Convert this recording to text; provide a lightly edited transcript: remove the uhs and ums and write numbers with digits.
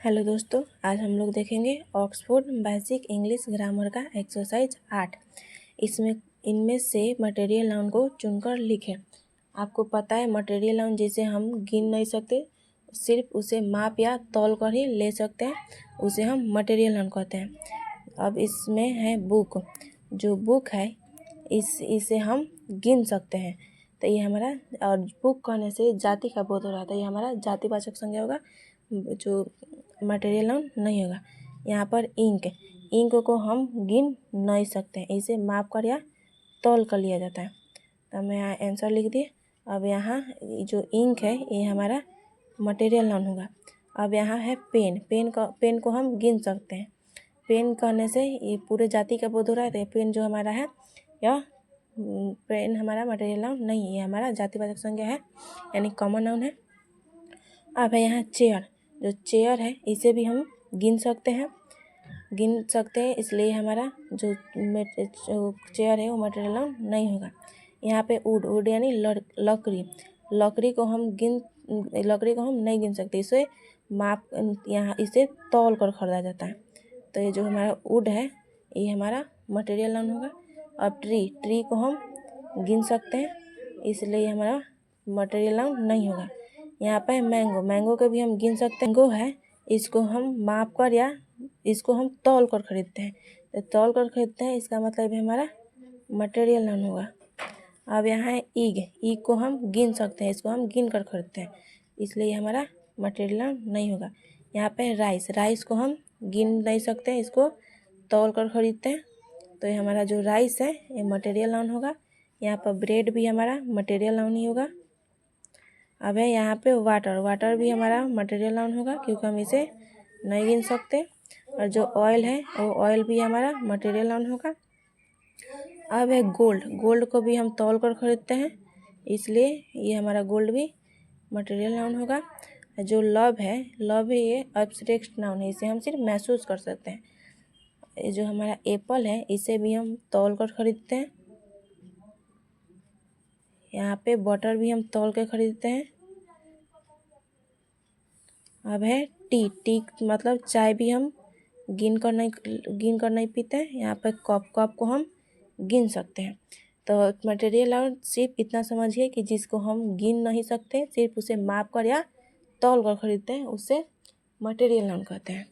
Hello दोस्तों, आज हम लोग देखेंगे ऑक्सफोर्ड बेसिक इंग्लिश ग्रामर का एक्सरसाइज 8। इनमें से मटेरियल नाउन को चुनकर लिखें। आपको पता है मटेरियल नाउन जिसे हम गिन नहीं सकते, सिर्फ उसे माप या तौल कर ही ले सकते हैं, उसे हम मटेरियल नाउन कहते हैं। अब इसमें है बुक। जो बुक है इसे हम गिन सकते हैं, तो ये हमारा, और बुक कहने से जाति का बोध हो रहा था, ये हमारा जातिवाचक संज्ञा होगा, जो मटेरियल नाउन नहीं होगा। यहाँ पर इंक को हम गिन नहीं सकते हैं, इसे माप कर या तौल कर लिया जाता है। तो मैं यहाँ आंसर लिख दिए। अब यहाँ जो इंक है ये हमारा मटेरियल नाउन होगा। अब यहाँ है पेन। पेन को हम गिन सकते हैं। पेन कहने से ये पूरे जाति का बोध हो रहा है, तो पेन जो हमारा है, यह पेन हमारा मटेरियल नाउन नहीं है, ये हमारा जातिवाचक संज्ञा है, यानी कॉमन नाउन है। अब है यहाँ चेयर। जो चेयर है इसे भी हम गिन सकते हैं, इसलिए हमारा जो चेयर है वो मटेरियल नाउन नहीं होगा। यहाँ पे वुड यानी लकड़ी को हम नहीं गिन सकते, इसे इसे तौल कर खरीदा जाता है। तो ये जो हमारा वुड है ये हमारा मटेरियल नाउन होगा। अब ट्री को हम गिन सकते हैं, इसलिए हमारा मटेरियल नाउन नहीं होगा। यहाँ पे मैंगो को भी हम गिन सकते हैं। मैंगो है, इसको हम माप कर या इसको हम तौल कर खरीदते हैं, तो तौल कर खरीदते हैं, इसका मतलब है हमारा मटेरियल नाउन होगा। अब यहाँ है ईग को हम गिन सकते हैं, इसको हम गिन कर खरीदते हैं, इसलिए हमारा मटेरियल नाउन नहीं होगा। यहाँ पे राइस को हम गिन नहीं सकते हैं, इसको तौल कर खरीदते हैं, तो ये हमारा जो राइस है ये मटेरियल नाउन होगा। यहाँ पर ब्रेड भी हमारा मटेरियल नाउन ही होगा। अब है यहाँ पे वाटर भी हमारा मटेरियल नाउन होगा, क्योंकि हम इसे नहीं गिन सकते। और जो ऑयल है वो ऑयल भी हमारा मटेरियल नाउन होगा। अब है गोल्ड को भी हम तौल कर खरीदते हैं, इसलिए ये हमारा गोल्ड भी मटेरियल नाउन होगा। जो लव है ये एब्स्ट्रैक्ट नाउन है, इसे हम सिर्फ महसूस कर सकते हैं। ये जो हमारा एप्पल है इसे भी हम तौल कर खरीदते हैं। यहाँ पे बटर भी हम तौल के खरीदते हैं। अब है टी मतलब चाय भी हम गिन कर नहीं पीते हैं। यहाँ पे कप को हम गिन सकते हैं। तो मटेरियल नाउन सिर्फ इतना समझिए कि जिसको हम गिन नहीं सकते, सिर्फ उसे माप कर या तौल कर खरीदते हैं, उसे मटेरियल नाउन कहते हैं।